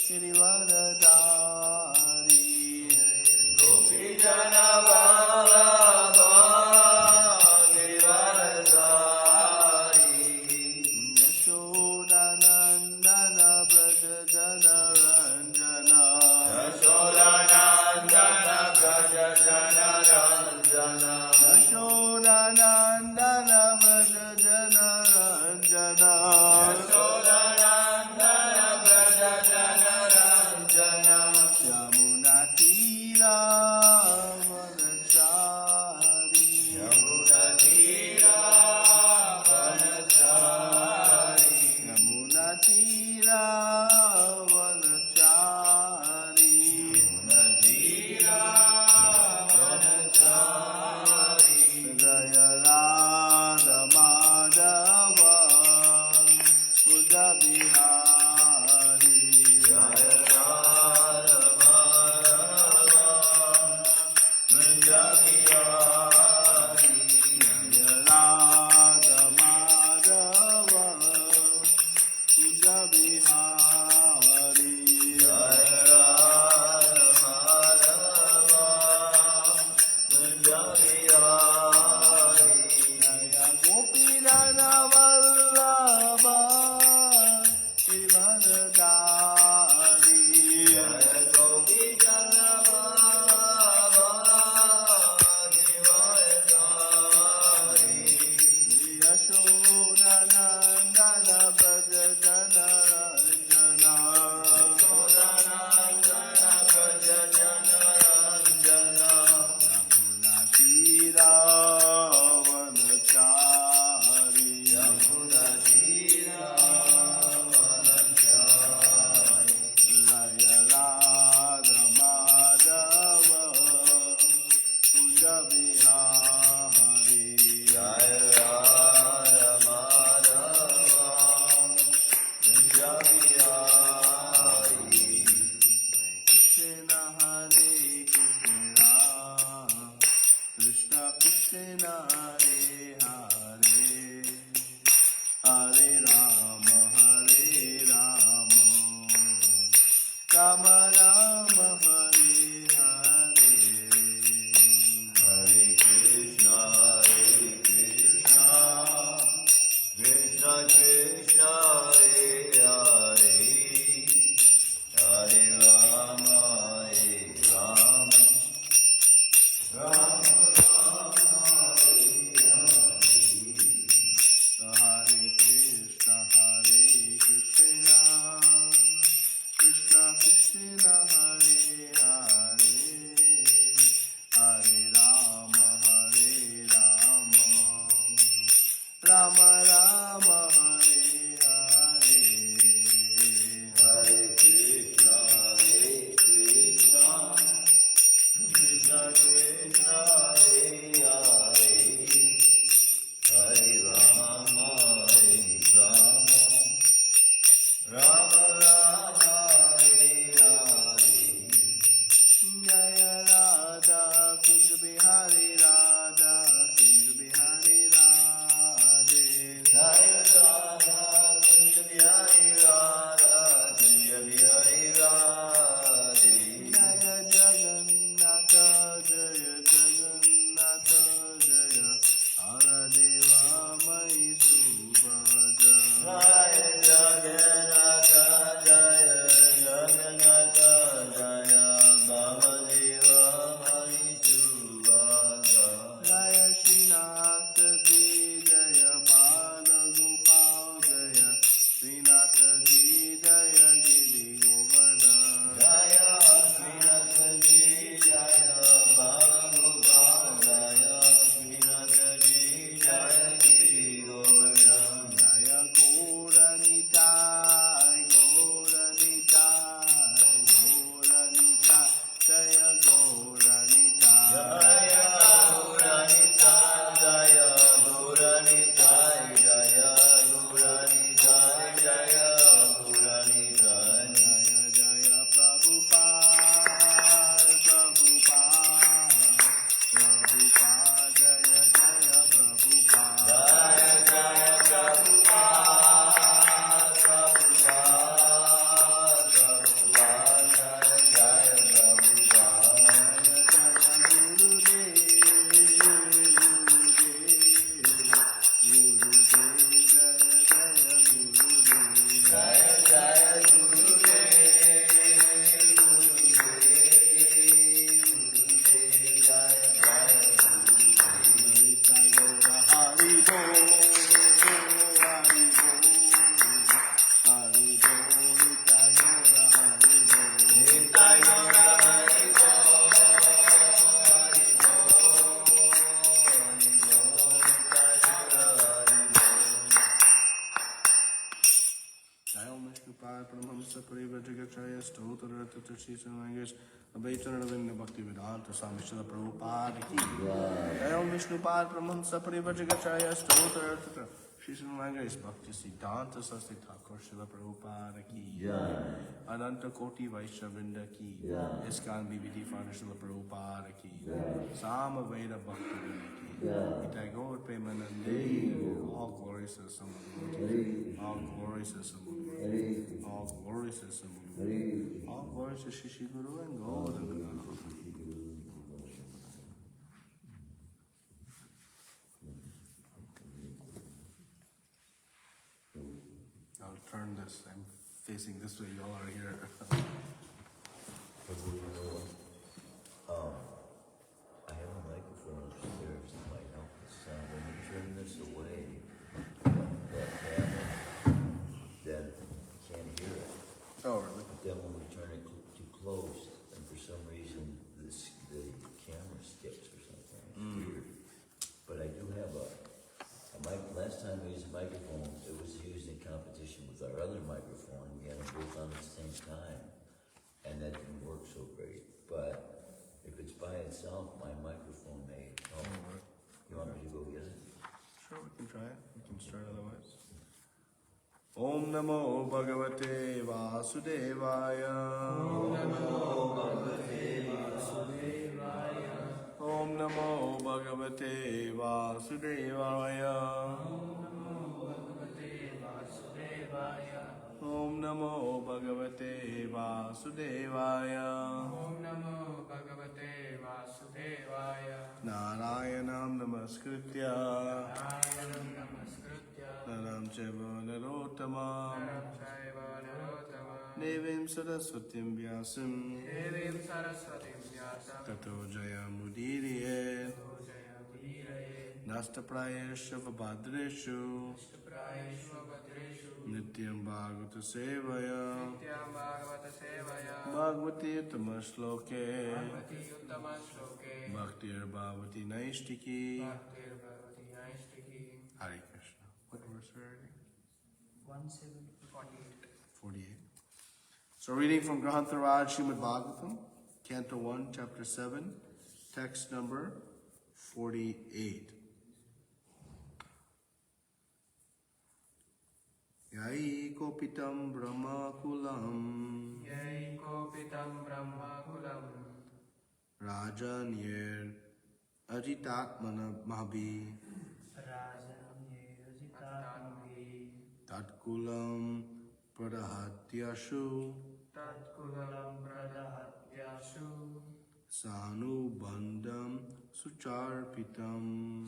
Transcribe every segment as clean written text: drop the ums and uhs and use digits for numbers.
Girivaradari Gopi Jana Vallabha Girivaradari Yashodanandana Braja Jana Ranjana Yashodanandana Braja Jana Ranjana Yashodanandana Braja Jana Ranjana Yashodanandana Braja Jana Ranjana Yamuna Tira Vanachari Yamuna Tira Vanachari Yamuna Tira Vanachari Yamuna Tira Vanachari Jaya Radha Madhava Uda Bihari Jaya Radha Madhava Jaya Bihari Jaya Radha Madhava Uda Bihari Jaya Radha Madhava Jaya Bihari Jaya Gopinana Vallabha Girivaradari Jaya Gopi Jana Vallabha Girivaradari Yashodanandana Braja Jana Ranjana Yashodanandana Braja Jana Ranjana Yamuna Tira Vanachari Yamuna Tira Vanachari Jaya Radha Madhava Uda Bihari Jaya Radha Madhava Jaya Bihari Krishna Hare Krishna Krishna Krishna Hare Hare Hare Rama Hare Rama Rama Rama Hare Hare Hare Krishna Krishna Krishna Hare Hare Hare Rama Rama Rama Hare Hare Krishna Krishna Krishna Paramahamsa Parivrajagacharya Stotara Tashi Sanangesh Abhaitaranavinda Bhakti Vedanta Swami Srila Prabhupada Ki Jai Om Vishnupad Paramahamsa Parivrajagacharya Stotara Tashi Sanangesh Bhakti Siddhanta Sasti Thakur Srila Prabhupada Ki Jai. Ananta Koti Vaishnavinda Ki Jai. ISKCON BBD Founder Srila Prabhupada Ki Sama Veda Bhakti Vinda Ki Itai Gaur Premanande all glories to the Son of the Lord. All glories to the Son of the Lord. All glories to the Son of the Lord. All glories to Shishi Guru and Govardhana. I'll turn this. I'm facing this way. Y'all are here. I have a microphone upstairs that might help the sound. When you turn this away, that camera, then you can't hear it. Oh, really? But then when we turn it too close, and for some reason the camera skips or something. It's weird. But I do have a mic. Last time we used a microphone, it was used in competition with our other microphone. We had them both on at the same time, and that didn't work so great. But if it's by itself, my microphone may help. You want me to go get it? Sure, we can try it. We can start otherwise. Om Namo Bhagavate Vasudevaya. Om Namo Bhagavate Vasudevaya. Om Namo Bhagavate Vasudevaya. Om Namo Bhagavate Vasudevaya. Om Namo Bhagavate Vasudevaya. Narayanam Namaskritya. Narayanam Namaskritya. Naram Chaiva Narottamam. Naram Chaiva Narottamam. Devim Saraswatim Vyasim. Devim Saraswatim Vyasam. Tato Jayamudiriye. Tato Jayamudiraye. Nastaprayesha Vabhadreshu. Ishtaprayeshu Bhadreshu. Nityam Bhagavata Sevaya. Nityam Bhagavata Sevaya. Bhagavati Uttama Shloke. Bhagavati Uttama Shloke. Bhaktir Bhavati Naishtiki. Bhaktir Bhagavati Naishtiki. Hare Krishna. What verse are we reading? 1748. 48. So reading from Grantharaj Shrimadbhagavatam, Canto 1, Chapter 7, text number 48. Yai kopitam brahma kulam Yai kopitam brahma kulam. rajanyer ajitatmana mahabhi tatkulam pradahatyashu Tatkulam pradahatyashu. sanubandham sucharpitam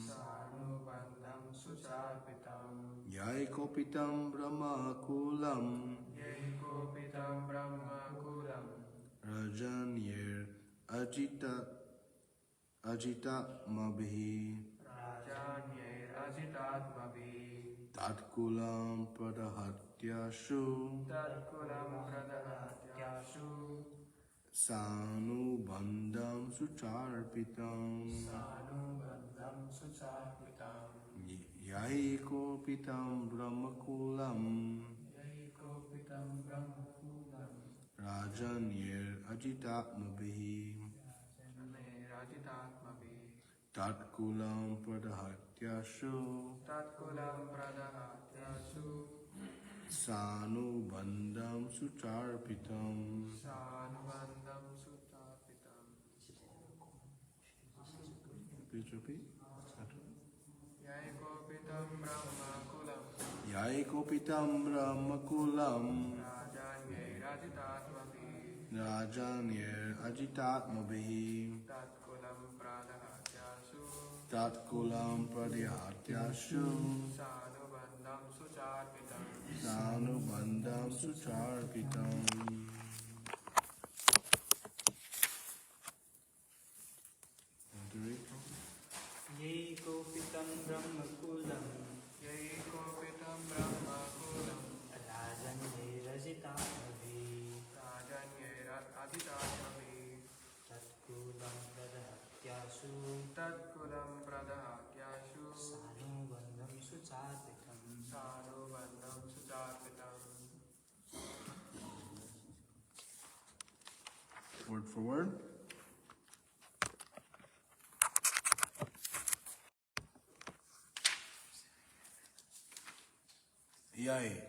Sanubandham sucharpitam. yai kopitam brahma kulam Yai kopitam brahma kulam. rajanyer ajitatmabhi Rajanye ajitatmabhi. tatkulam pradahatyashu Tatkulam pradahatyashu. sanubandham sucharpitam Sanubandham sucharpitam. yai kopitam brahmakulam Yai kopitam brahma kulam. rajanyer ajitatmabhi Rajanye ajitatmabhi. tatkulam pradahatyashu Tatkulam pradahatyashu. sanubandham sucharpitam. Sanubandham sucharpitam. Please repeat. Yai kopitam brahma kulam. Yai kopitam brahmakulam Rajanye ajitatmabhi. rajanyer ajitatmabhi Tatkulam pradahatyashu. tatkulam pradahatyashu Sanubandham sucharpitam. sanubandham sucharpitam. Want to read? Yai kopitam brahmakulam Yai kopitam brahma kulam. rajanye rajitatmabhi Rajanye ajitatmabhi. tatkulam pradahatyashu Tatkulam pradahatyashu. sanubandham sucharpitam Sanubandham sucharpitam. Word for word. Yea,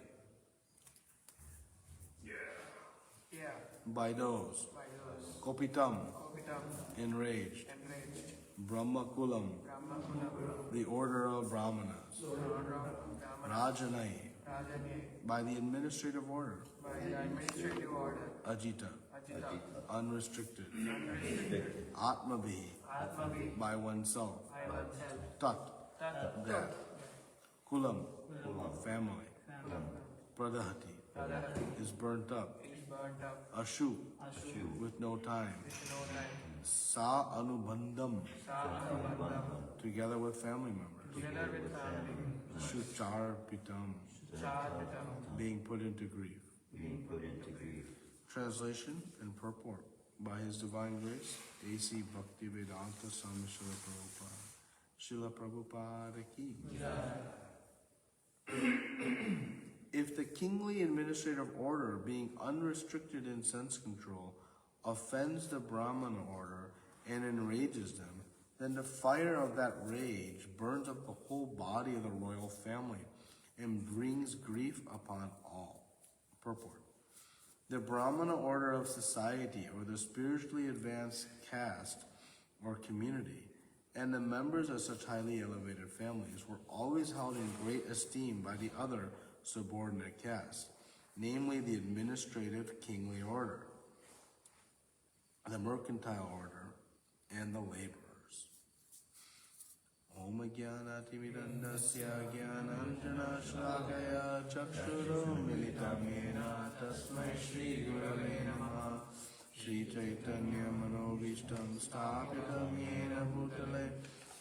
Yeah. by those, By those. Kopitam, Kopitam. enraged, Enraged. Brahmakulam, Brahmakulam. the order of Brahmanas, Brahmana. Rajanai, Rajani. by the administrative order, By the administrative order. Ajita, Ajita. unrestricted, Unrestricted. Atmavihi, Atmavi. by oneself, I oneself. Tat, Tat. that, Kulam, family, Pradahati, Pradahati. is burnt up, Is burnt up. Ashu, Ashu. with no time, With no time. Sa Anubandham, Sadhanabandham. together with family members, Together with family. Shuchar Pitam, Charpitam. being put into grief. Being put into grief. Translation and purport by His Divine Grace, A.C. Bhaktivedanta Swami Srila Prabhupada. Srila Prabhupada ki. If the kingly administrative order, being unrestricted in sense control, offends the Brahmana order and enrages them, then the fire of that rage burns up the whole body of the royal family and brings grief upon all. Purport. The Brahmana order of society, or the spiritually advanced caste or community, and the members of such highly elevated families were always held in great esteem by the other subordinate castes, namely the administrative kingly order, the mercantile order, and the laborers. Om Jnanati Vidandasya Jnananjana Shlakaya Chakshuru Militam Yena Tasmai Shri Gurave Namaha Shri Chaitanya Manobishtam Sthapitam Yena Bhutale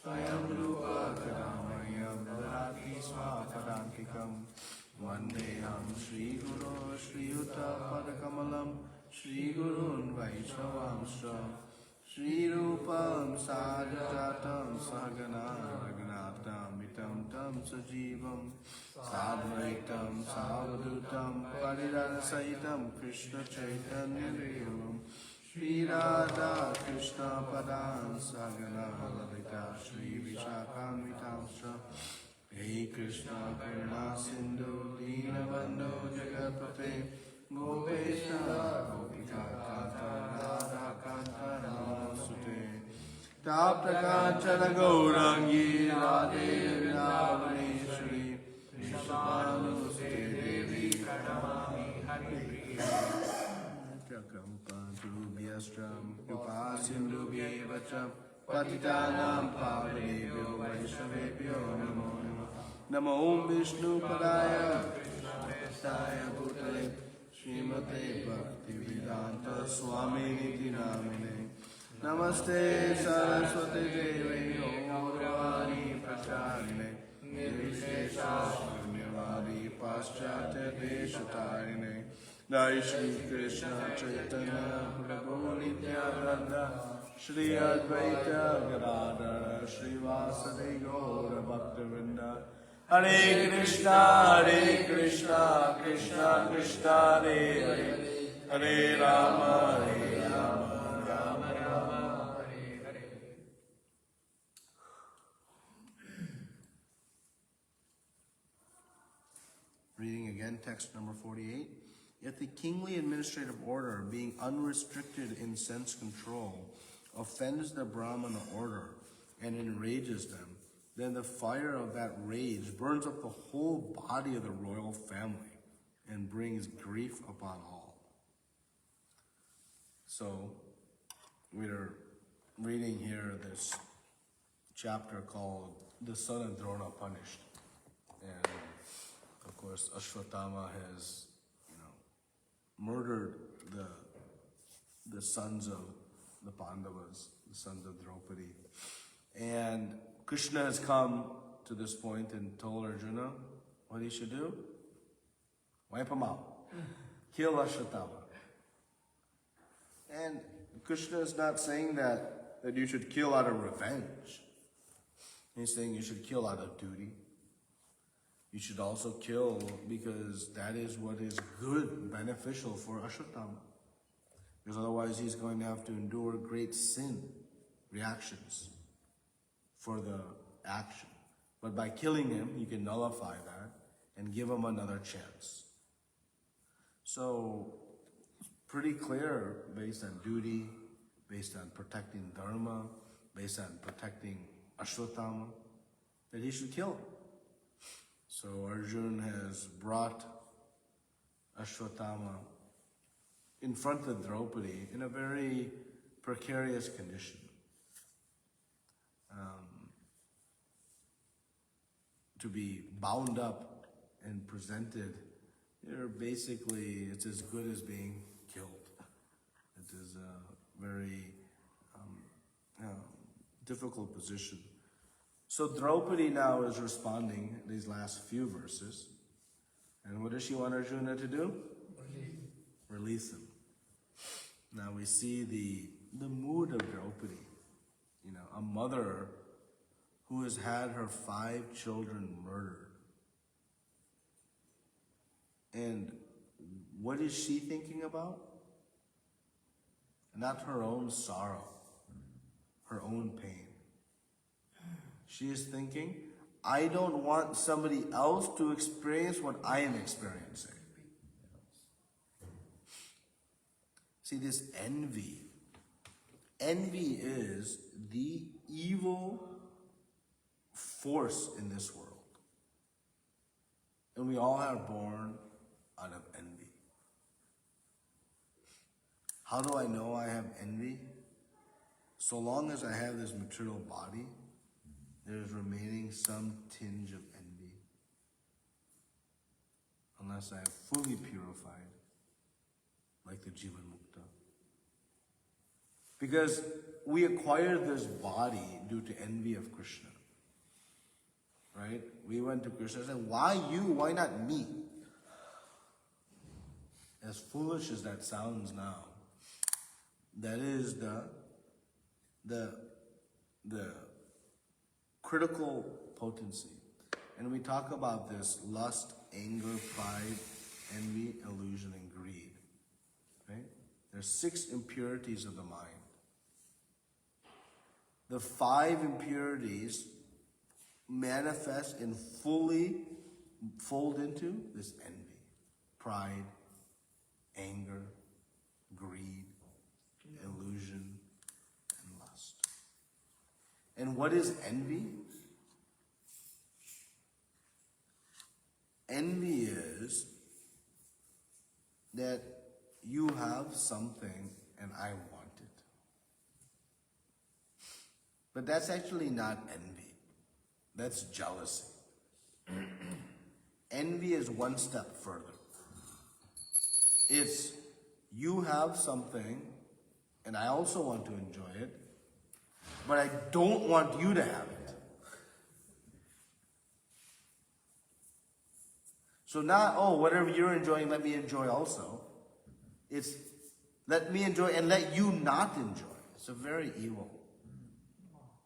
Swayam Rupa Kadamayam Dadati Swapadantikam Vandeham Shri Guru Shri Yuta Padakamalam Shri Gurun Vaishnavamsha Shri Rupam Sajajatam Sahagana Raghunatam Vitam Tam Sajivam Sadvaitam Savadutam Paridhan Saitam Krishna Chaitanya Devam Shri Radha Krishna Padan Sagana Lalita Shri Vishakam Vitamsha Hey Krishna Karuna Sindhu Dina Bandhu Jagatpate Gopesha Gopika Kanta Radha Kanta Namasute Tapta Kanchana Gaurangi Radhe Vrindavaneshwari Vishwabhanusute Devi Pranamami Haripriya. Chakrampantubhyastram Upasindubhyevacham Patitanam Pavanebhyo Vaishnavebhyo Namo Namo Namo Vishnu Padaya Krishnaya Bhutale Srimate Bhaktivedanta Swami Niti Namine Namaste Saraswati Devi Gauravani Pracharine Nirvishesha Shunyavadi Paschatya Deshatarine Jai Shri Krishna Chaitanya Prabhu Nityananda Shri Advaita Gadadhara Shri Vasadi Gaura Bhaktivinoda Hare Krishna Krishna Krishna Hare Hare Hare Rama Rama Rama Hare Hare. Reading again, text number 48. If the kingly administrative order, being unrestricted in sense control, offends the Brahmana order and enrages them, then the fire of that rage burns up the whole body of the royal family and brings grief upon all. So, we're reading here this chapter called The Son of Drona Punished. And, of course, Ashwatthama has, murdered the sons of the Pandavas, the sons of Draupadi. And Krishna has come to this point and told Arjuna what he should do. Wipe him out. Kill Ashwatthama. And Krishna is not saying that you should kill out of revenge. He's saying you should kill out of duty. You should also kill because that is what is good, beneficial for Ashwatthama. Because otherwise he's going to have to endure great sin reactions for the action. But by killing him, you can nullify that and give him another chance. So, it's pretty clear based on duty, based on protecting dharma, based on protecting Ashwatthama, that he should kill him. So Arjuna has brought Ashwatthama in front of Draupadi in a very precarious condition. To be bound up and presented, basically it's as good as being killed. It is a very difficult position. So Draupadi now is responding these last few verses. And what does she want Arjuna to do? Release him. Now we see the mood of Draupadi. A mother who has had her 5 children murdered. And what is she thinking about? Not her own sorrow, her own pain. She is thinking, I don't want somebody else to experience what I am experiencing. See, this envy is the evil force in this world. And we all are born out of envy. How do I know I have envy? So long as I have this material body, there is remaining some tinge of envy. Unless I have fully purified, like the Jivan Mukta. Because we acquired this body due to envy of Krishna. Right? We went to Krishna and said, why you? Why not me? As foolish as that sounds now, that is the critical potency. And we talk about this lust, anger, pride, envy, illusion, and greed. Right? There's 6 impurities of the mind. The 5 impurities manifest and fully fold into this envy, pride, anger, greed, illusion, and lust. And what is envy? Envy is that you have something and I want it. But that's actually not envy. That's jealousy. Envy is one step further. It's you have something and I also want to enjoy it, but I don't want you to have it. So not, whatever you're enjoying, let me enjoy also. It's let me enjoy and let you not enjoy. It's a very evil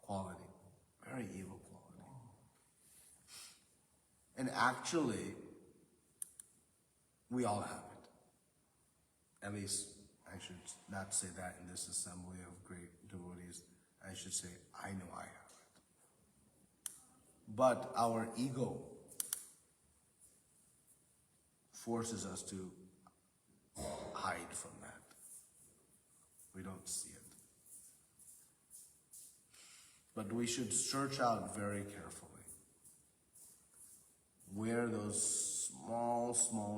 quality. Very evil quality. And actually, we all have it. At least, I should not say that in this assembly of great devotees. I should say, I know I have it. But our ego forces us to hide from that. We don't see it. But we should search out very carefully where those small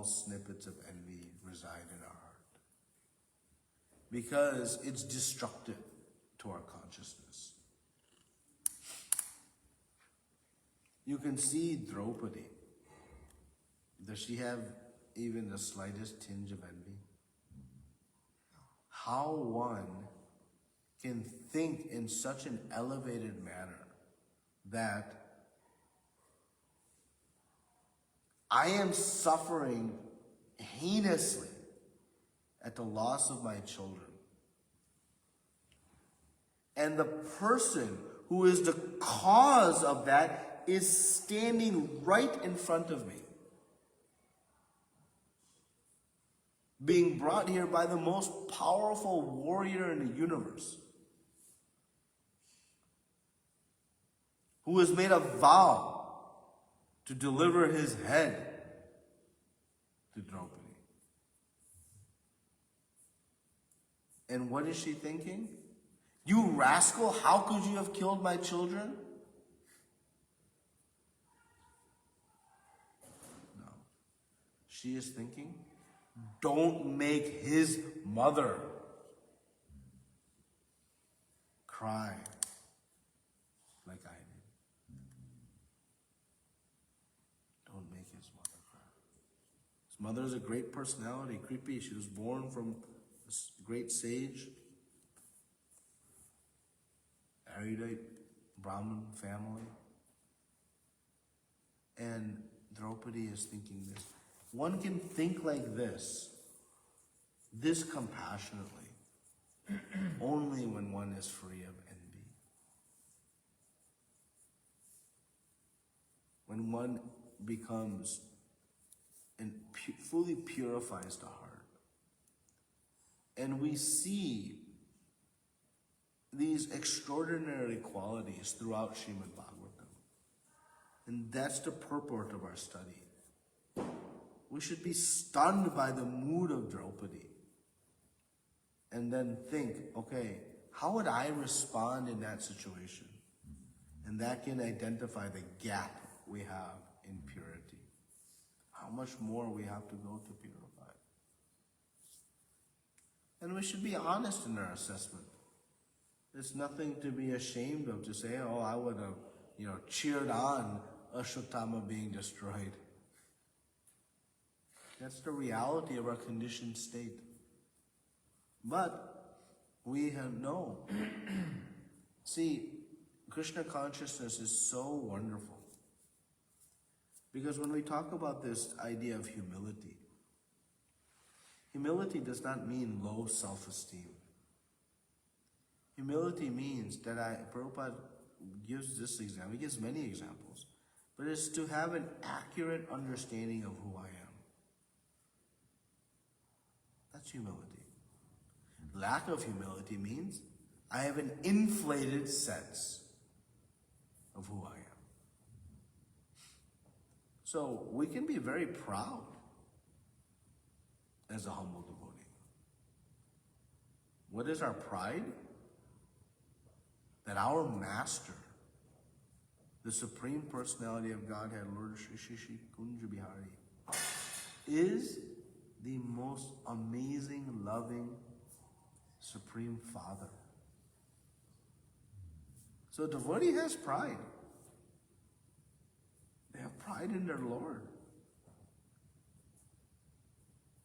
snippets of envy reside in our heart. Because it's destructive to our consciousness. You can see Draupadi. Does she have even the slightest tinge of envy? How one can think in such an elevated manner that I am suffering heinously at the loss of my children. And the person who is the cause of that is standing right in front of me. being brought here by the most powerful warrior in the universe, who has made a vow to deliver his head to Draupadi. And what is she thinking? You rascal, how could you have killed my children? No. She is thinking, don't make his mother cry like I did. Don't make his mother cry. His mother is a great personality, creepy. She was born from a great sage, erudite Brahmin family. And Draupadi is thinking this. One can think like this compassionately, only when one is free of envy. When one becomes and fully purifies the heart. And we see these extraordinary qualities throughout Shrimadbhagavatam. And that's the purport of our study. We should be stunned by the mood of Draupadi. And then think, okay, how would I respond in that situation? And that can identify the gap we have in purity. How much more we have to go to purify. And we should be honest in our assessment. There's nothing to be ashamed of to say, oh, I would have, cheered on Ashwatthama being destroyed. That's the reality of our conditioned state. But we know. See, Krishna consciousness is so wonderful. Because when we talk about this idea of humility, humility does not mean low self-esteem. Humility means that Prabhupada gives this example, he gives many examples, but it's to have an accurate understanding of who I am. That's humility. Lack of humility means I have an inflated sense of who I am. So we can be very proud as a humble devotee. What is our pride? That our master, the Supreme Personality of Godhead, Lord Shri Shri Shri Kunja Bihari, is the most amazing, loving, Supreme Father. So devotee has pride. They have pride in their Lord.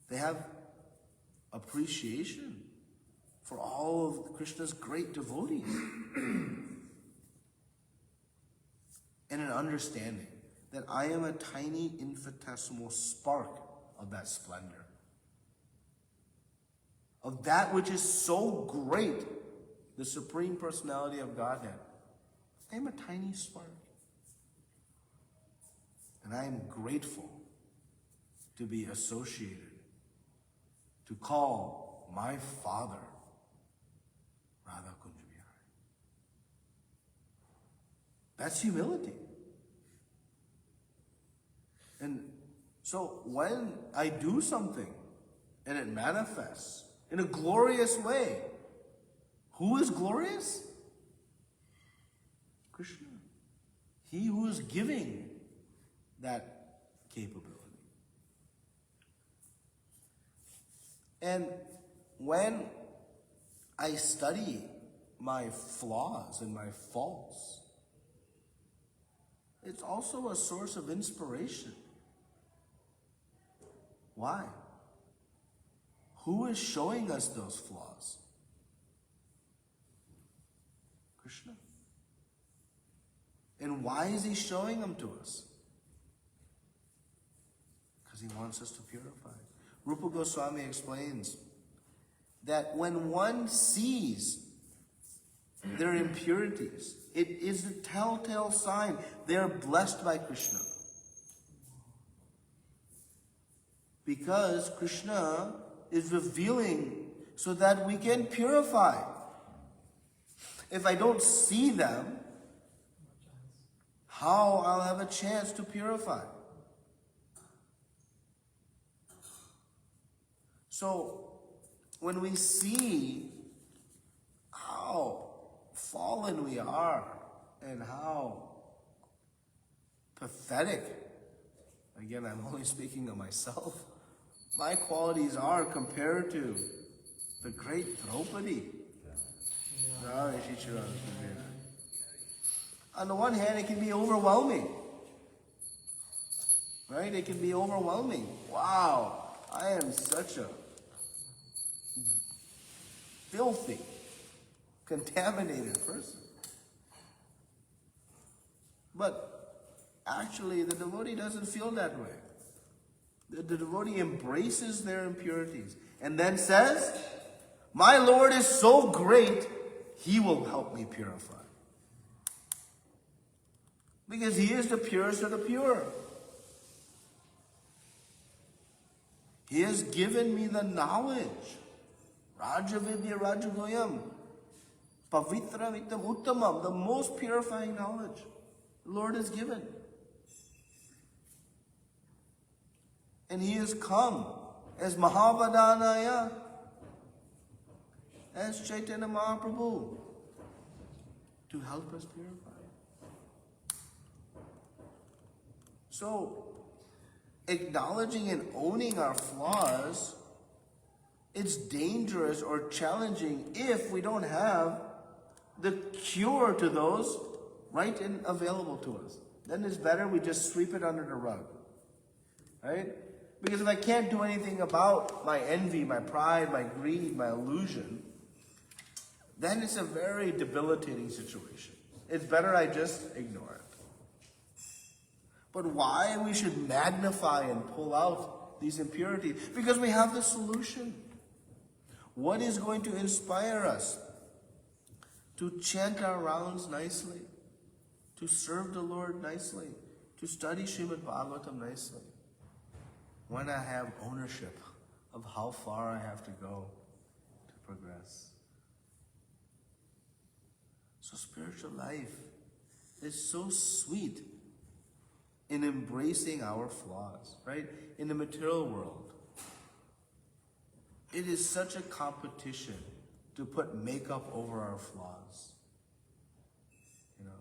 They have appreciation for all of Krishna's great devotees. And an understanding that I am a tiny infinitesimal spark of that splendor. Of that which is so great, the Supreme Personality of Godhead. I am a tiny spark. And I am grateful to be associated, to call my Father Radha Kunja Bihari. That's humility. And so when I do something and it manifests in a glorious way, who is glorious? Krishna. He who is giving that capability. And when I study my flaws and my faults, it's also a source of inspiration. Why? Who is showing us those flaws? Krishna. And why is he showing them to us? Because he wants us to purify. Rupa Goswami explains that when one sees their impurities, it is the telltale sign they are blessed by Krishna. Because Krishna is revealing so that we can purify. If I don't see them, how I'll have a chance to purify? So, when we see how fallen we are and how pathetic, again, I'm only speaking of myself, my qualities are compared to the great Draupadi. On the one hand, it can be overwhelming. Right? It can be overwhelming. Wow, I am such a filthy, contaminated person. But actually, the devotee doesn't feel that way. The devotee embraces their impurities and then says, my Lord is so great, He will help me purify. Because He is the purest of the pure. He has given me the knowledge. Raja Vidya Rajagoyam. Pavitra Vitam Uttamam. The most purifying knowledge the Lord has given. And He has come as Mahavadhanaya, as Chaitanya Mahaprabhu, to help us purify. So, acknowledging and owning our flaws, it's dangerous or challenging if we don't have the cure to those right and available to us. Then it's better we just sweep it under the rug. Right? Because if I can't do anything about my envy, my pride, my greed, my illusion, then it's a very debilitating situation. It's better I just ignore it. But why we should magnify and pull out these impurities? Because we have the solution. What is going to inspire us to chant our rounds nicely, to serve the Lord nicely, to study Shrimadbhagavatam nicely? When I have ownership of how far I have to go to progress. So spiritual life is so sweet in embracing our flaws, right? In the material world, it is such a competition to put makeup over our flaws. You know,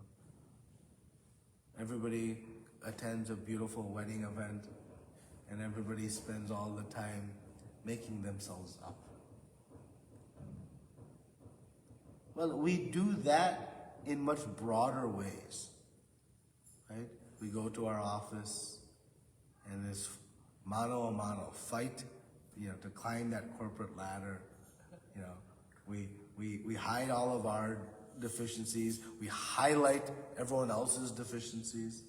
everybody attends a beautiful wedding event, and everybody spends all the time making themselves up. Well, we do that in much broader ways, right? We go to our office and this mano a mano fight, to climb that corporate ladder. We hide all of our deficiencies. We highlight everyone else's deficiencies.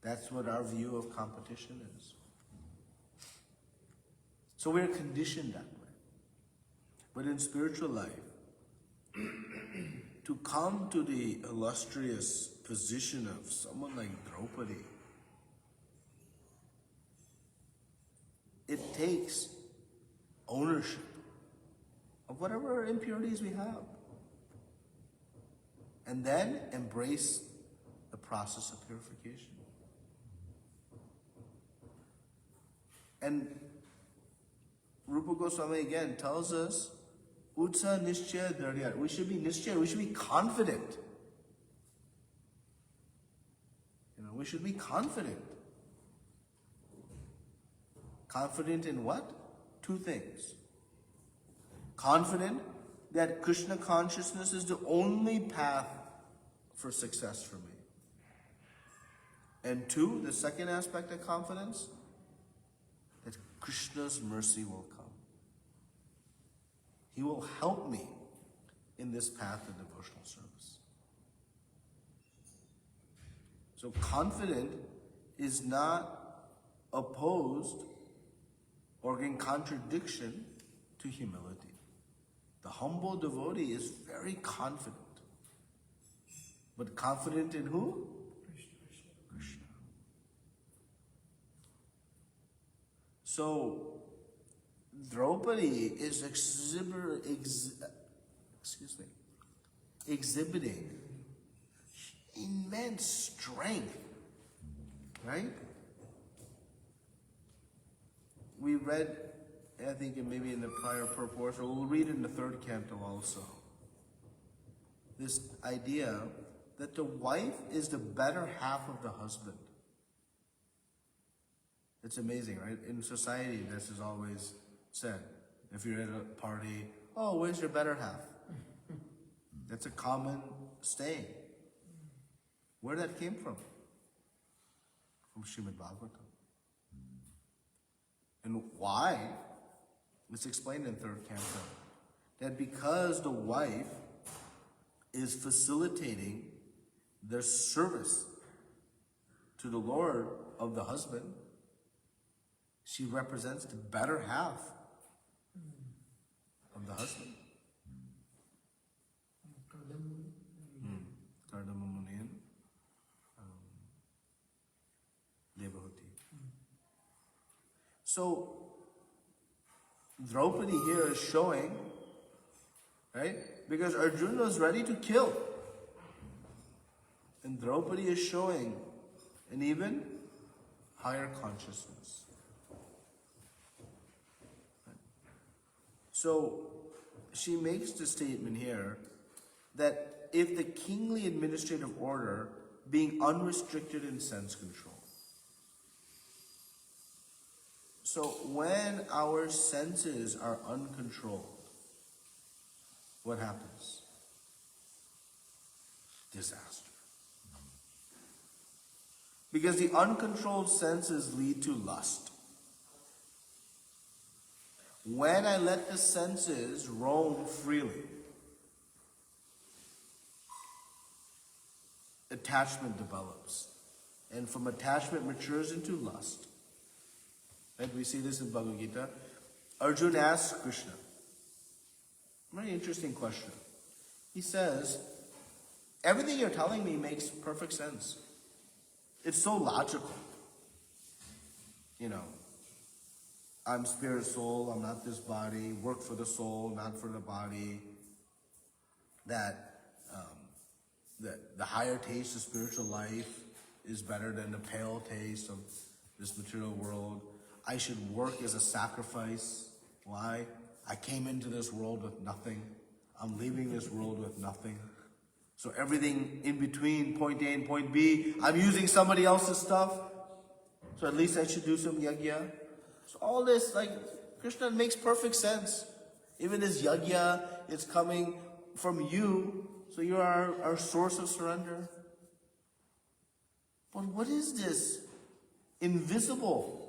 That's what our view of competition is. So we're conditioned that way. But in spiritual life, to come to the illustrious position of someone like Draupadi, it takes ownership of whatever impurities we have. And then embrace the process of purification. And Rupa Goswami again tells us, Utsa Nishchaya Dharyat. We should be nishchaya, we should be confident. We should be confident. Confident in what? Two things. Confident that Krishna consciousness is the only path for success for me. And two, the second aspect of confidence, that Krishna's mercy will come. He will help me in this path of devotional service. So confident is not opposed or in contradiction to humility. The humble devotee is very confident. But confident in who? Krishna. So Draupadi is exhibiting immense strength, right? We read, I think maybe in the prior purport, or we'll read in the third canto also, this idea that the wife is the better half of the husband. It's amazing, right? In society, this is always said. If you're at a party, oh, where's your better half? That's a common saying. Where that came from? From Shrimadbhagavatam. And why? It's explained in third canto. That because the wife is facilitating the service to the Lord of the husband, she represents the better half of the husband. So, Draupadi here is showing, right? Because Arjuna was ready to kill. And Draupadi is showing an even higher consciousness. So, she makes the statement here that if the kingly administrative order being unrestricted in sense control. So when our senses are uncontrolled, what happens? Disaster. Because the uncontrolled senses lead to lust. When I let the senses roam freely, attachment develops. And from attachment matures into lust. Right? We see this in Bhagavad Gita. Arjuna asks Krishna, very interesting question. He says, everything you're telling me makes perfect sense. It's so logical. You know, I'm spirit soul, I'm not this body, work for the soul, not for the body. That the higher taste of spiritual life is better than the pale taste of this material world. I should work as a sacrifice. Why? I came into this world with nothing. I'm leaving this world with nothing. So everything in between point A and point B, I'm using somebody else's stuff. So at least I should do some yajna. So all this, like, Krishna makes perfect sense. Even this yajna is coming from you. So you are our source of surrender. But what is this invisible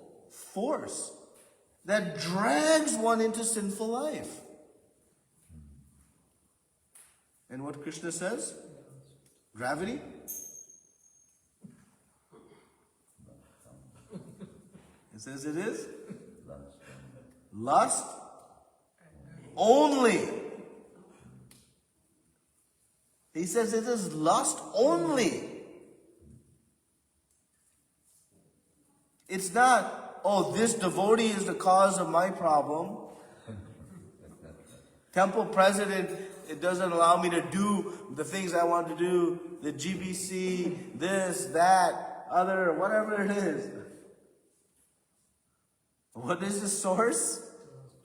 force that drags one into sinful life? And what Krishna says? Gravity? It says it is lust only. He says it is lust only. It's not, oh, this devotee is the cause of my problem. Temple president, it doesn't allow me to do the things I want to do. The GBC, this, that, other, whatever it is. What is the source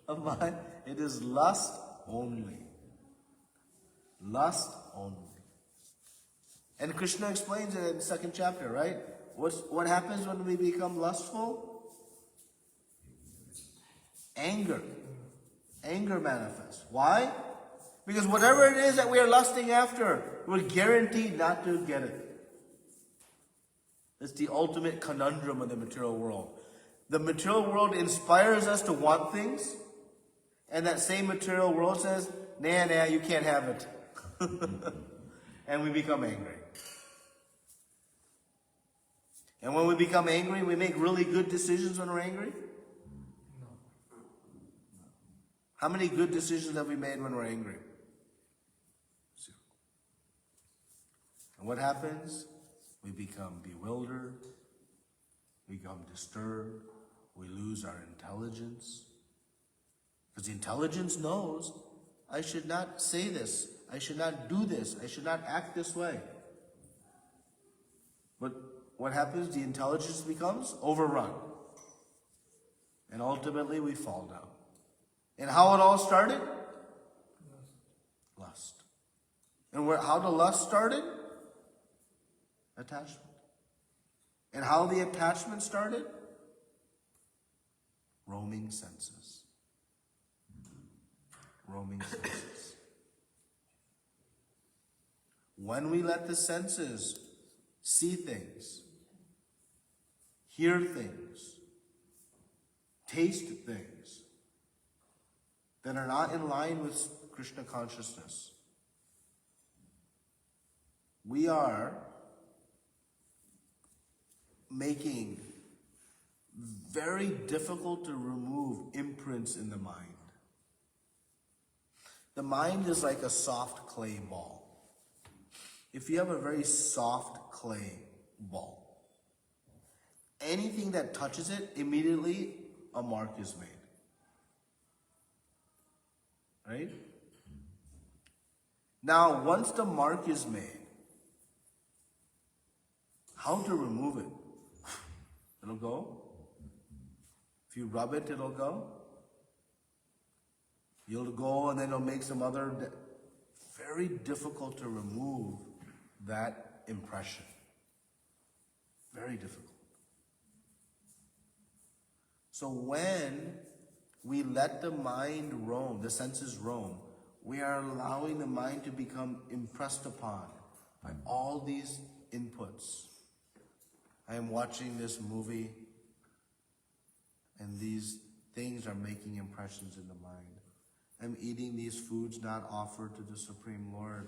of mine? It is lust only. Lust only. And Krishna explains it in the second chapter, right? What happens when we become lustful? Anger. Anger manifests. Why? Because whatever it is that we are lusting after, we're guaranteed not to get it. It's the ultimate conundrum of the material world. The material world inspires us to want things, and that same material world says, nah, you can't have it. And we become angry. And when we become angry, we make really good decisions when we're angry? No. How many good decisions have we made when we're angry? Zero. And what happens? We become bewildered. We become disturbed. We lose our intelligence. Because the intelligence knows, I should not say this, I should not do this, I should not act this way. But what happens? The intelligence becomes overrun. And ultimately we fall down. And how it all started? Lust. And how the lust started? Attachment. And how the attachment started? Roaming senses. Roaming senses. When we let the senses see things, hear things, taste things that are not in line with Krishna consciousness, we are making very difficult to remove imprints in the mind. The mind is like a soft clay ball. If you have a very soft clay ball, anything that touches it, immediately a mark is made. Right? Now, once the mark is made, how to remove it? It'll go. If you rub it, it'll go. You'll go and then it'll make some other... Very difficult to remove that impression. Very difficult. So when we let the mind roam, the senses roam, we are allowing the mind to become impressed upon by all these inputs. I am watching this movie, and these things are making impressions in the mind. I'm eating these foods not offered to the Supreme Lord.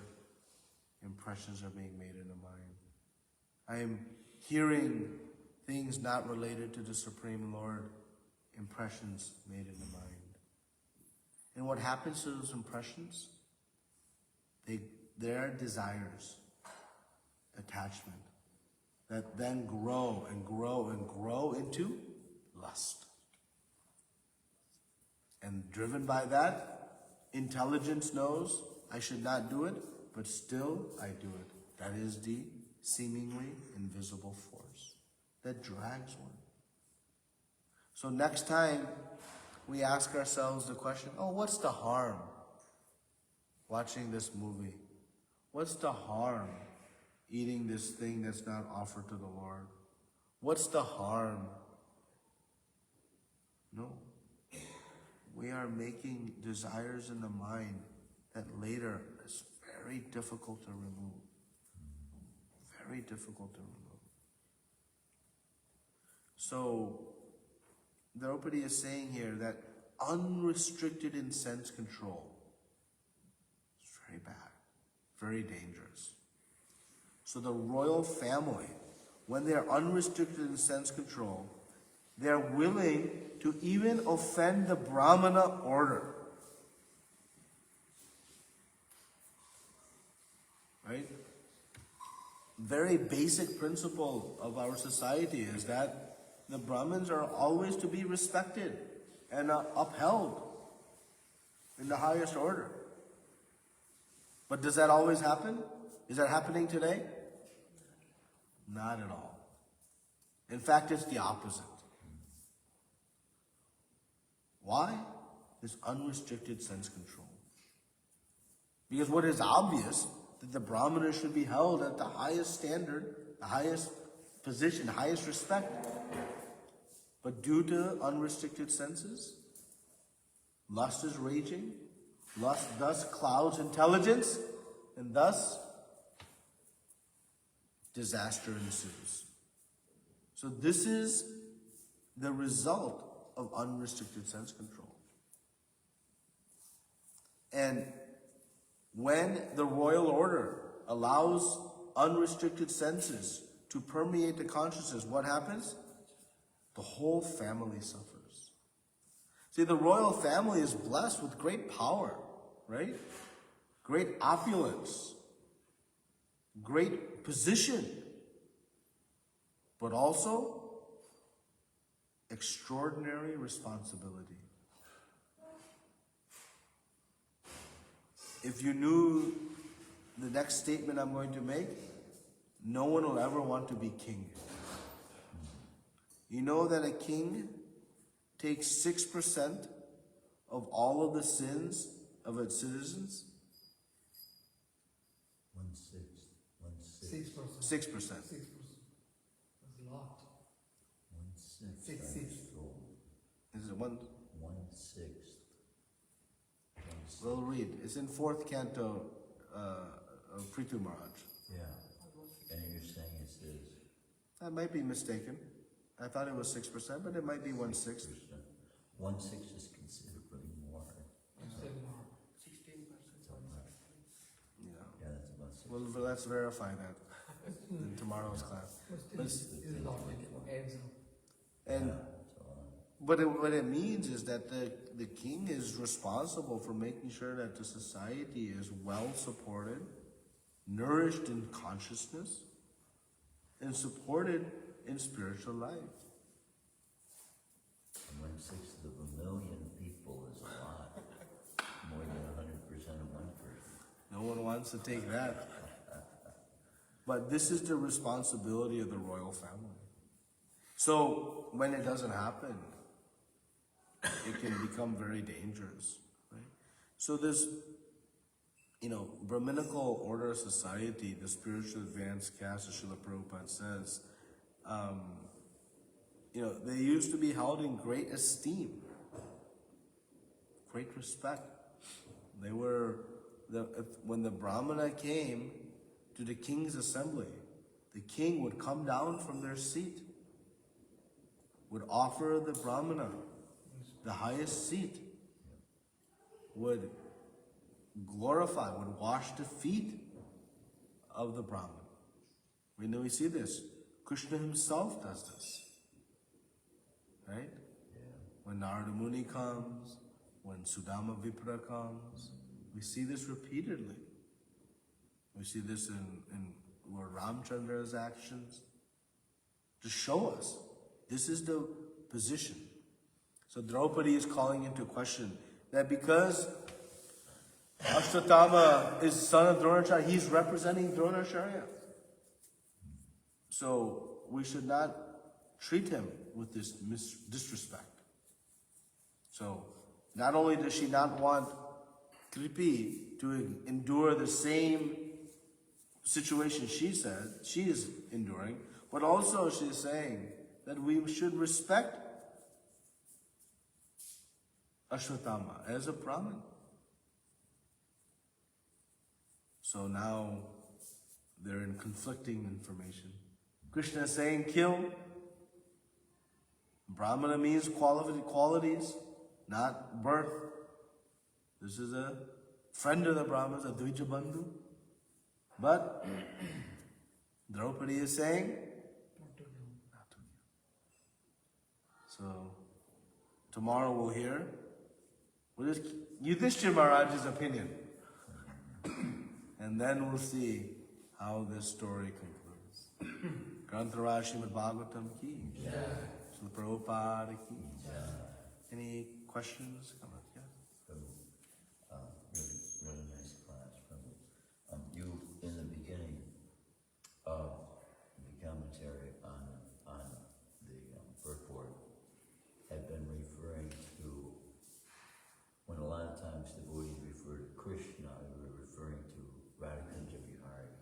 Impressions are being made in the mind. I am hearing things not related to the Supreme Lord. Impressions made in the mind. And what happens to those impressions? They're desires, attachment, that then grow and grow and grow into lust. And driven by that, intelligence knows I should not do it, but still I do it. That is the seemingly invisible force that drags one. So next time we ask ourselves the question, what's the harm watching this movie? What's the harm eating this thing that's not offered to the Lord? What's the harm? No. We are making desires in the mind that later is very difficult to remove. Very difficult to remove. So, Draupadi is saying here that unrestricted in sense control is very bad, very dangerous. So the royal family, when they are unrestricted in sense control, they're willing to even offend the Brahmana order. Right? Very basic principle of our society is that the Brahmins are always to be respected and upheld in the highest order. But does that always happen? Is that happening today? Not at all. In fact, it's the opposite. Why? This unrestricted sense control. Because what is obvious, that the Brahmana should be held at the highest standard, the highest position, highest respect. But due to unrestricted senses, lust is raging, lust thus clouds intelligence, and thus disaster ensues. So this is the result of unrestricted sense control. And when the royal order allows unrestricted senses to permeate the consciousness, what happens? The whole family suffers. See, the royal family is blessed with great power, right? Great opulence, great position, but also extraordinary responsibility. if you knew the next statement I'm going to make, no one will ever want to be king. You know that a king takes 6% of all of the sins of its citizens? 1/6. 6%. 6%. 6%. That's a lot. 1/6. Six. Is it one? 1/6. We'll read. It's in 4th canto of Prithu Maharaj. Yeah. And you're saying it says I might be mistaken. I thought it was 6%, but it might be 1/6. 1/6 is considerably more. Still more. 16%. Yeah. Yeah, that's about 6. Well, let's verify that in tomorrow's class. But still, it's a lot. Adds up. And So, what it means is that the king is responsible for making sure that the society is well supported, nourished in consciousness, and supported in spiritual life. 1/6 of a million people is a lot. More than 100% of one person. No one wants to take that. But this is the responsibility of the royal family. So when it doesn't happen, it can become very dangerous, right? So this, Brahminical order of society, the spiritual advanced caste, as Srila Prabhupada says, they used to be held in great esteem, great respect. They were, when the Brahmana came to the king's assembly, the king would come down from their seat, would offer the Brahmana the highest seat, would glorify, would wash the feet of the Brahman. We know we see this. Krishna himself does this. Right? When Narada Muni comes, when Sudama Vipra comes, we see this repeatedly. We see this in Lord Ramchandra's actions to show us this is the position. So Draupadi is calling into question that because Ashwatthama is son of Dronacharya, he's representing Dronacharya. So we should not treat him with this disrespect. So not only does she not want Kripi to endure the same situation she is enduring, but also she's saying that we should respect Ashwatthama as a Brahmin. So now they're in conflicting information. Krishna is saying kill. Brahmana means qualities, not birth. This is a friend of the Brahmins, a Dvija Bandhu. But Draupadi is saying, not to kill. So tomorrow we'll hear what is Yudhishthira Maharaj's opinion. And then we'll see how this story concludes. Granthara Shrimadbhagavatam ki. Srila Prabhupada ki. Any questions? Come on, yeah. Really nice class. You, in the beginning of the commentary on the purport, had been referring to, when a lot of times devotees refer to Krishna, they were referring to Radhakunja Vihari.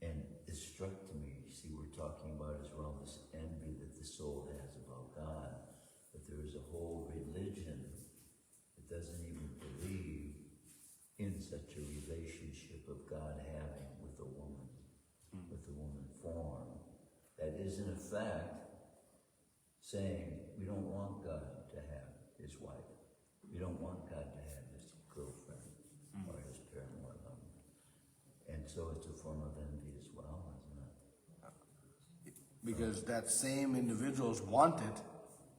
And it struck to me, see, we're talking about as well this envy that the soul has about God, but there is a whole religion that doesn't even believe in such a relationship of God having with a woman, with the woman form, that is in effect saying, we don't want God to have his wife. We don't want God to have his girlfriend or his paramour. And so it's a form of envy as well, isn't it? Because that same individuals want it,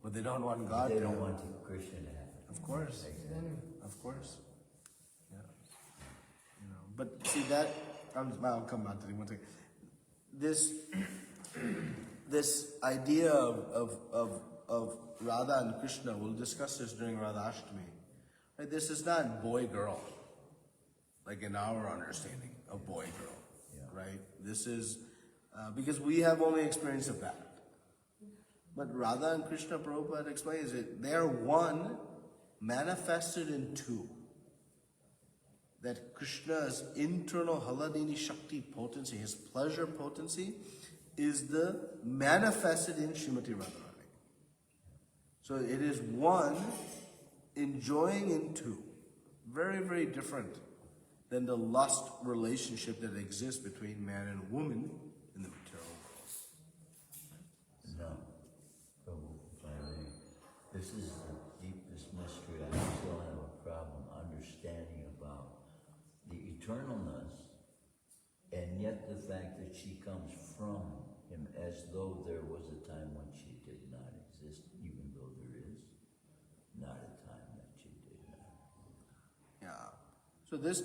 but they don't want God They to. don't want Krishna to have it. Of course. Exactly. Of course. Yeah. But see that, I'll come back to it one second. This idea of Radha and Krishna, we'll discuss this during Radha Ashtami. Right? This is not boy-girl, like in our understanding of boy-girl, right? This is, because we have only experience of that. But Radha and Krishna, Prabhupada explains it, they are one manifested in two. That Krishna's internal Haladini Shakti potency, his pleasure potency, is the manifested in Srimati Radharani. So it is one enjoying in two. Very, very different than the lust relationship that exists between man and woman in the material world. No. Prabhu, if I may, this is the deepest mystery I still have a problem understanding about the eternalness, and yet the fact that she comes from him as though there was a time when she did not exist, even though there is not a time that she did not. Yeah. So this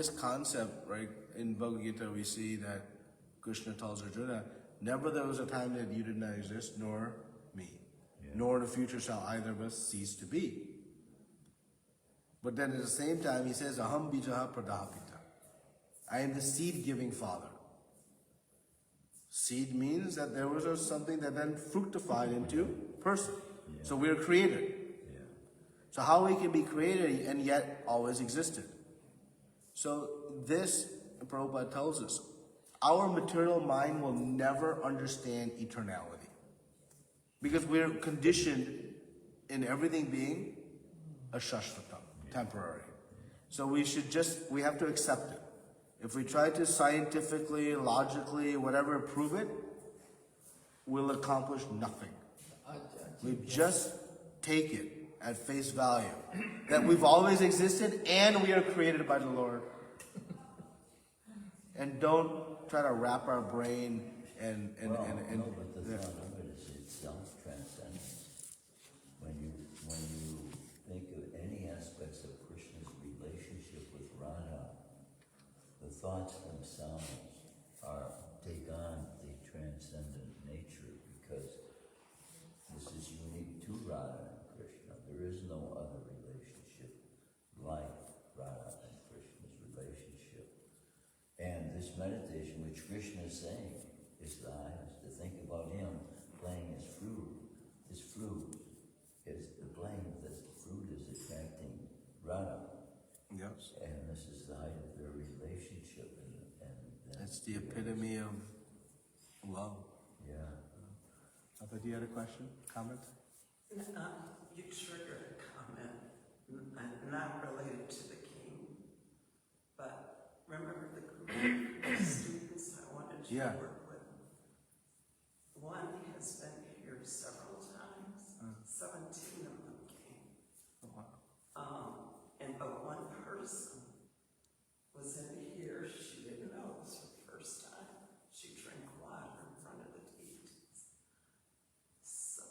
concept, right, in Bhagavad Gita we see that Krishna tells Arjuna, never there was a time that you did not exist, nor me. Yeah. Nor in the future shall either of us cease to be. But then at the same time he says, Aham bijaha pradapita. I am the seed-giving father. Seed means that there was something that then fructified into person. Yeah. So we are created. Yeah. So how we can be created and yet always existed. So this, Prabhupada tells us, our material mind will never understand eternality. Because we're conditioned in everything being a shashvatam, temporary. So we have to accept it. If we try to scientifically, logically, whatever, prove it, we'll accomplish nothing. We just take it at face value. That we've always existed and we are created by the Lord. And don't try to wrap our brain and No, but the thought of it is it's self-transcendence. When you think of any aspects of Krishna's relationship with Radha, the thoughts themselves take on the transcendent nature, because this is unique to Radha and Krishna. There is no other relationship like Radha and Krishna's relationship. And this meditation, which Krishna is saying, is the highest. To think about him playing his flute. His flute is playing this flute is attracting Radha. yes, And this is the height of their relationship. And it's the epitome of love. Yeah. Arthur, do you have a question, comment? You triggered a comment, not related to the king, but remember the group of students I wanted you Yeah. to work with? One has been here several times, 17 of them came. Oh, wow. But one person was in here, she didn't know it was her first time. She drank water in front of the deities. So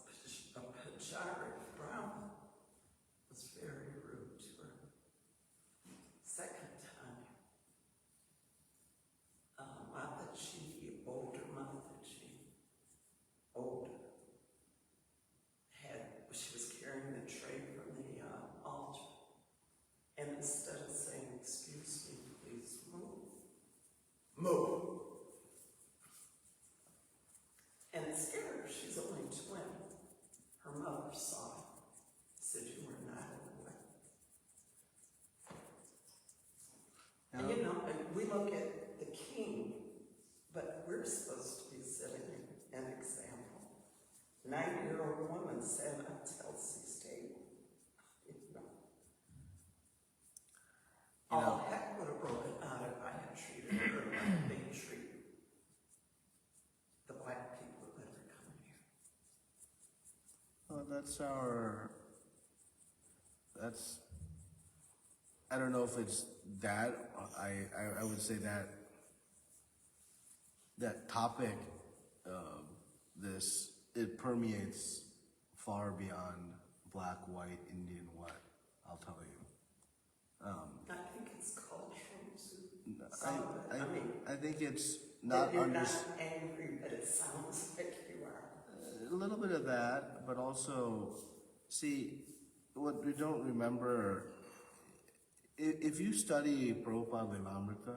a Pajari Brahma was very rude to her. Second time, Mataji, older Mataji, she was carrying the tray from the altar. And instead of saying, excuse me, please move. And it scared her. She's only 20. Her mother saw it. Said, you were not in the way. And you know, and we look at the king, but we're supposed to be setting an example. 9-year-old woman sat at Chelsea's table. All heck would have broken out if I had treated her like they treat the black people that are coming here. Well, I don't know if it's that, I would say that topic, it permeates far beyond black, white, Indian, what, I'll tell you. I think it's cultural too. Some of it, I think it's not you're not angry, but it sounds like you are. a little bit of that, but also, see, what we don't remember if you study Prabhupada Lilamrita,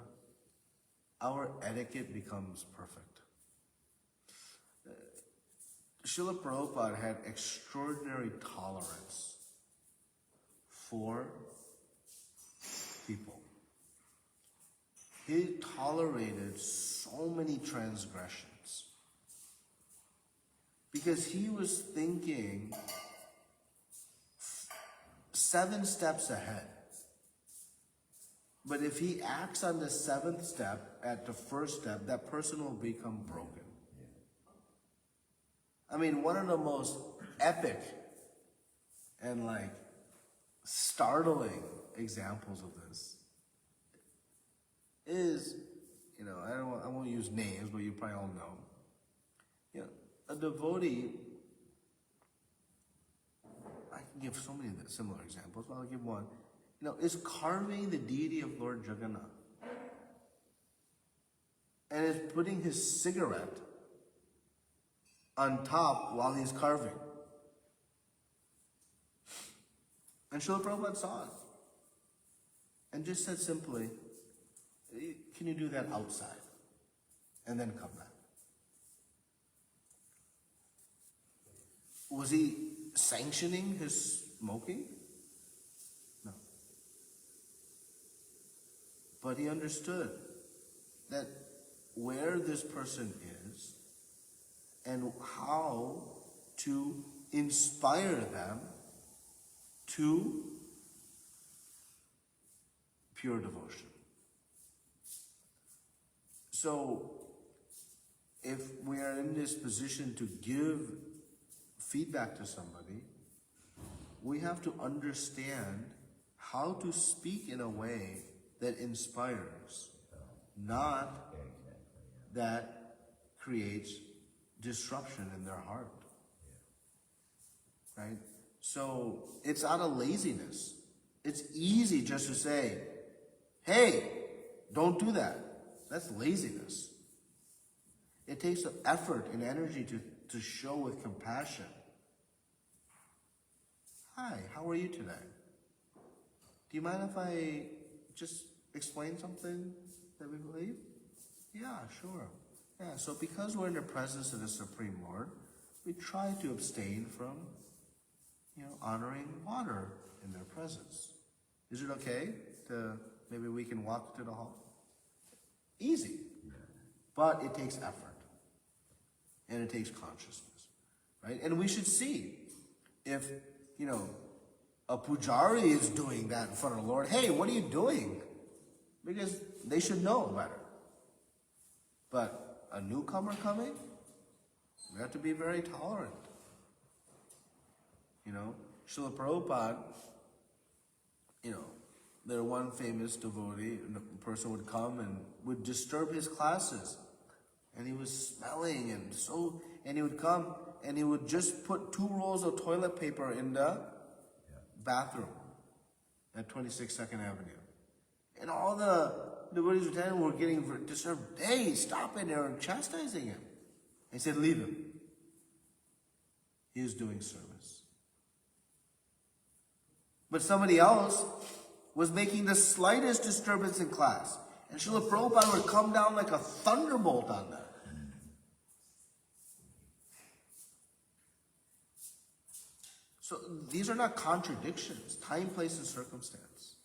our etiquette becomes perfect. Srila Prabhupada had extraordinary tolerance for people. He tolerated so many transgressions because he was thinking 7 steps ahead. But if he acts on the 7th step at the first step, that person will become broken. I mean, one of the most epic and startling examples of this is, I won't use names, but you probably all know. A devotee, I can give so many similar examples, but I'll give one. Is carving the deity of Lord Jagannath. And is putting his cigarette on top while he's carving. And Srila Prabhupada saw it. And just said simply, can you do that outside? And then come back. Was he sanctioning his smoking? No. But he understood that where this person is and how to inspire them to pure devotion. So, if we are in this position to give feedback to somebody, we have to understand how to speak in a way that inspires, not that creates disruption in their heart. Right? So it's out of laziness. It's easy just to say, hey, don't do that. That's laziness. It takes effort and energy to show with compassion. Hi, how are you today? Do you mind if I just explain something that we believe? Yeah, sure. Yeah, so because we're in the presence of the Supreme Lord, we try to abstain from, honoring water in their presence. Is it okay to, maybe we can walk to the hall? Easy. But it takes effort. And it takes consciousness. Right? And we should see if, a pujari is doing that in front of the Lord, hey, what are you doing? Because they should know better. But a newcomer coming, we have to be very tolerant. Srila Prabhupada, there one famous devotee, a person would come and would disturb his classes. And he was smelling and he would come and he would just put 2 rolls of toilet paper in the bathroom at 26 2nd Avenue. And all the devotees attending were getting disturbed. Hey, stop it, they're chastising him. He said, leave him. He is doing service. But somebody else was making the slightest disturbance in class. And Srila Prabhupada would come down like a thunderbolt on that. So these are not contradictions. Time, place, and circumstance.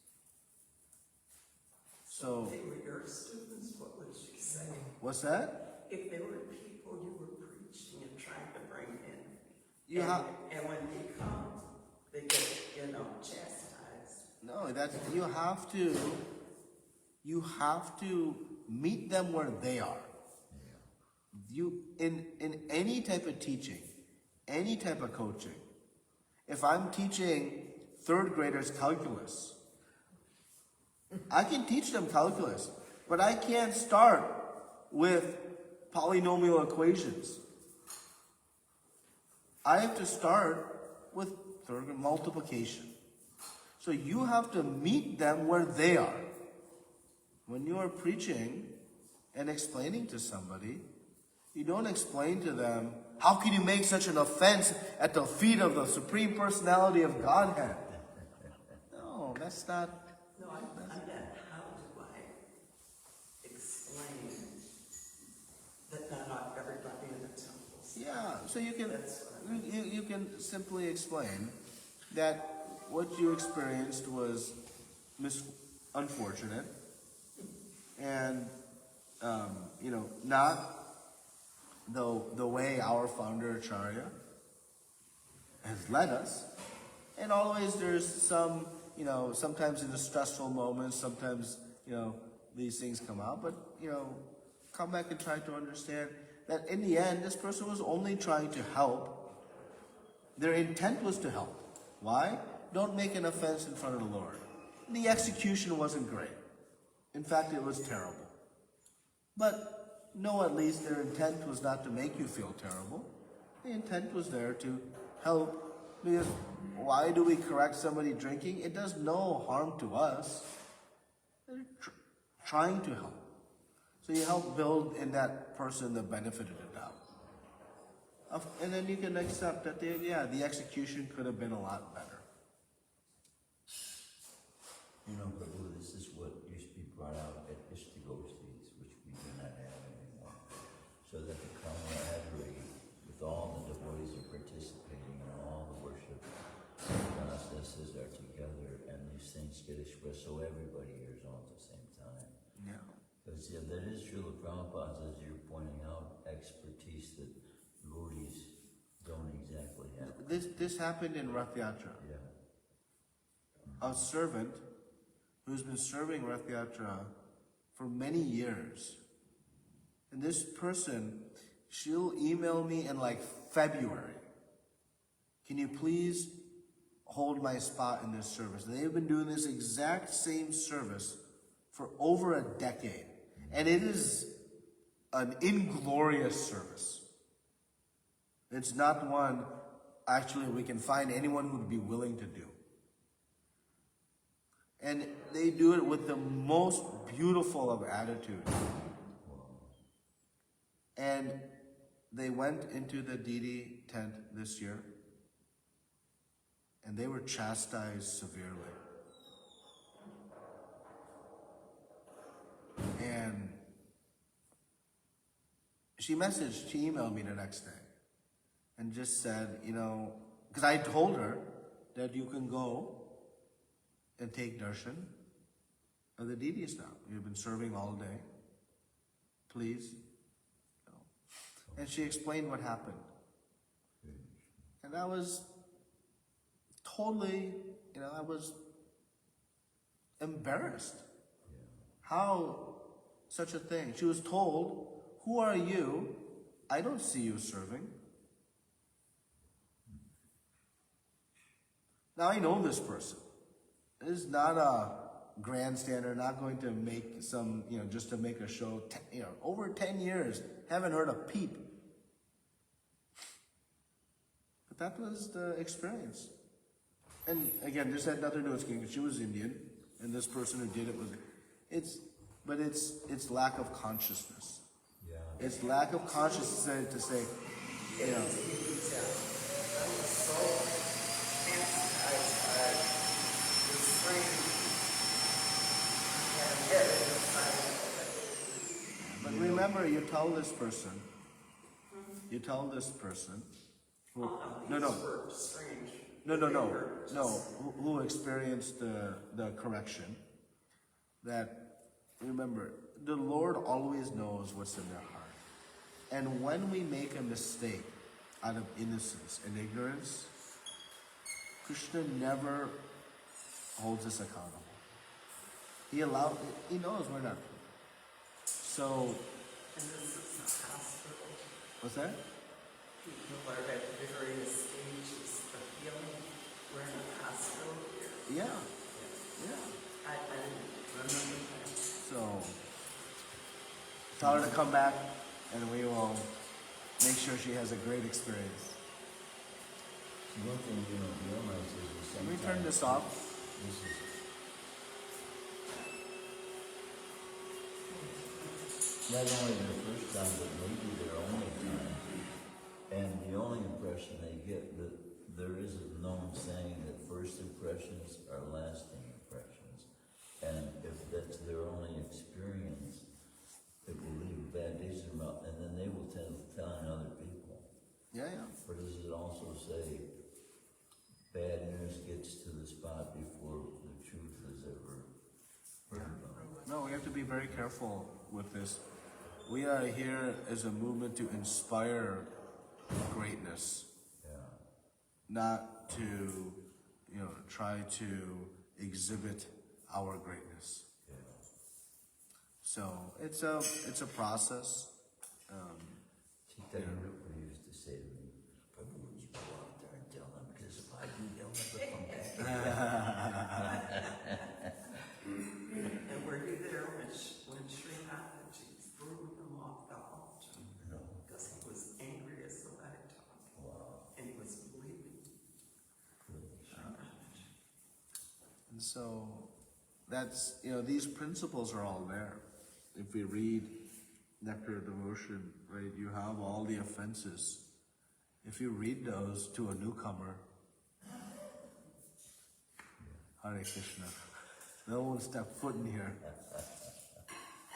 So if they were your students, what would you say? What's that? If there were people you were preaching and trying to bring in, You have and when they come, they get, chastised. no. That's you have to meet them where they are. You in any type of teaching, any type of coaching. If I'm teaching 3rd graders calculus, I can teach them calculus, but I can't start with polynomial equations. I have to start with 3rd grade multiplication. So you have to meet them where they are. When you are preaching and explaining to somebody, you don't explain to them, how can you make such an offense at the feet of the Supreme Personality of Godhead? No, that's not No, I meant, how do I explain that not everybody in the temples? Yeah, so you can That's what I mean. you can simply explain that what you experienced was unfortunate, and not the way our founder Acharya has led us. And always there's some, sometimes in the stressful moments, sometimes, these things come out, but, come back and try to understand that in the end, this person was only trying to help. Their intent was to help. Why? Don't make an offense in front of the Lord. The execution wasn't great. In fact, it was terrible. But know at least their intent was not to make you feel terrible. The intent was there to help. Because why do we correct somebody drinking? It does no harm to us. They're trying to help. So you help build in that person the benefit of the doubt. And then you can accept that the execution could have been a lot better. Prabhu, this is what used to be brought out at Ishtigostis, which we do not have anymore. So that the camaraderie with all the devotees are participating in all the worship processes are together, and these things get expressed so everybody hears all at the same time. Yeah. Because that is Srila Prabhupada's, as you're pointing out, expertise that devotees don't exactly have. This happened in Rath Yatra. Yeah. A servant who's been serving Rath Yatra for many years. And this person, she'll email me in like February. Can you please hold my spot in this service? And they've been doing this exact same service for over a decade. And it is an inglorious service. It's not one, actually, we can find anyone who would be willing to do. And they do it with the most beautiful of attitude. And they went into the deity tent this year, and they were chastised severely. And she emailed me the next day, and just said, because I told her that you can go and take darshan of the deities now. You've been serving all day. Please. And she explained what happened. And I was totally, I was embarrassed. How such a thing? She was told, who are you? I don't see you serving. Now I know this person. This is not a grandstander, not going to make some, just to make a show. Over 10 years, haven't heard a peep. But that was the experience. And again, this had nothing to do with skiing. She was Indian, and this person who did it was, it's lack of consciousness. Yeah. It's lack of consciousness to say, I was so anti but remember, you tell this person, who experienced the correction, that remember, the Lord always knows what's in their heart. And when we make a mistake out of innocence and ignorance, Krishna never holds us accountable. He knows we're not. So, And this is a hospital. what's that? People are at various stages of healing. We're in a hospital here. Yeah. I didn't remember that. So, tell her to come back, and we will make sure she has a great experience. One thing realize is Can we turn this off? This is not only their first time, but maybe their only time. And the only impression they get, that there is a known saying that first impressions are lasting impressions. that's their only experience, it will leave a bad taste in their mouth, and then they will tend to tell on other people. Yeah, yeah. Or does it also say bad news gets to the spot before the truth is ever heard about? No, we have to be very careful with this. We are here as a movement to inspire greatness, Yeah. not to, try to exhibit our greatness. Yeah. So it's a process. Take that what he used to say to me. Prabhu, you go out there and tell them, because if I do, they'll never come back. And were you there when Shrimadbhagavatam threw him off the altar? No. Because he was angry as the lifetime. Wow. And he was bleeding. And so that's, these principles are all there. If we read Nectar of Devotion, right, you have all the offenses. If you read those to a newcomer, Hare Krishna, no one step foot in here.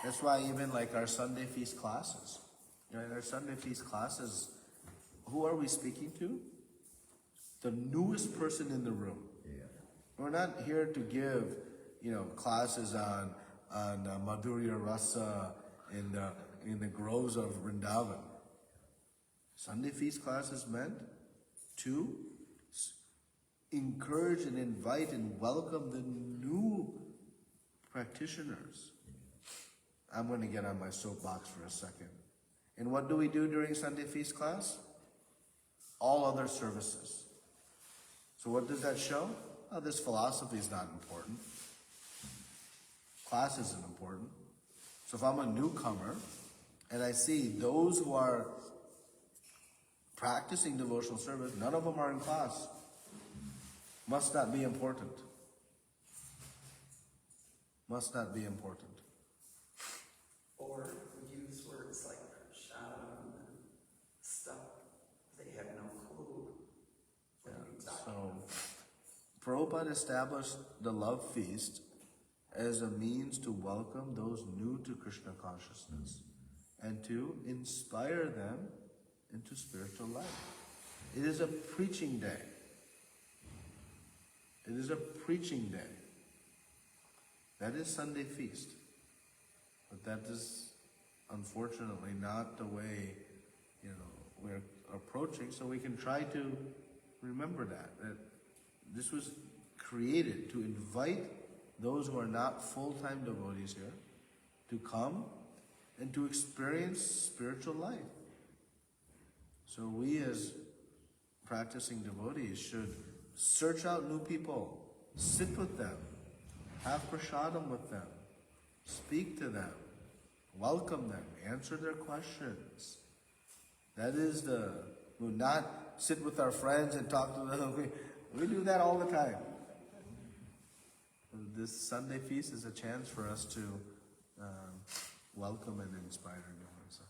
That's why even like our Sunday feast classes, our Sunday feast classes, who are we speaking to? The newest person in the room. Yeah. We're not here to give, classes on Madhurya Rasa in the groves of Vrindavan. Sunday feast class is meant to encourage and invite and welcome the new practitioners. I'm going to get on my soapbox for a second. And what do we do during Sunday feast class? All other services. So what does that show? Oh, this philosophy is not important. Class isn't important. So if I'm a newcomer and I see those who are practicing devotional service, none of them are in class, must not be important. Must not be important. Or use words like prashadam and stuff. They have no clue what you're talking about. So, Prabhupada established the love feast as a means to welcome those new to Krishna consciousness and to inspire them into spiritual life. It is a preaching day. It is a preaching day. That is Sunday feast. But that is unfortunately not the way, we're approaching, so we can try to remember that this was created to invite those who are not full-time devotees here to come and to experience spiritual life. So we as practicing devotees should search out new people, sit with them, have prasadam with them, speak to them, welcome them, answer their questions. That is we not sit with our friends and talk to them. We do that all the time. This Sunday feast is a chance for us to welcome and inspire everyone. So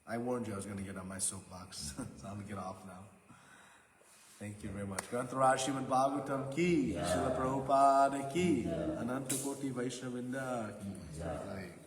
I warned you I was going to get on my soapbox, so I'm going to get off now. Thank you very much. Grantaraj Shrimadbhagavatam ki, Srila Prabhupada ki, Ananta Koti Vaishnavinda ki.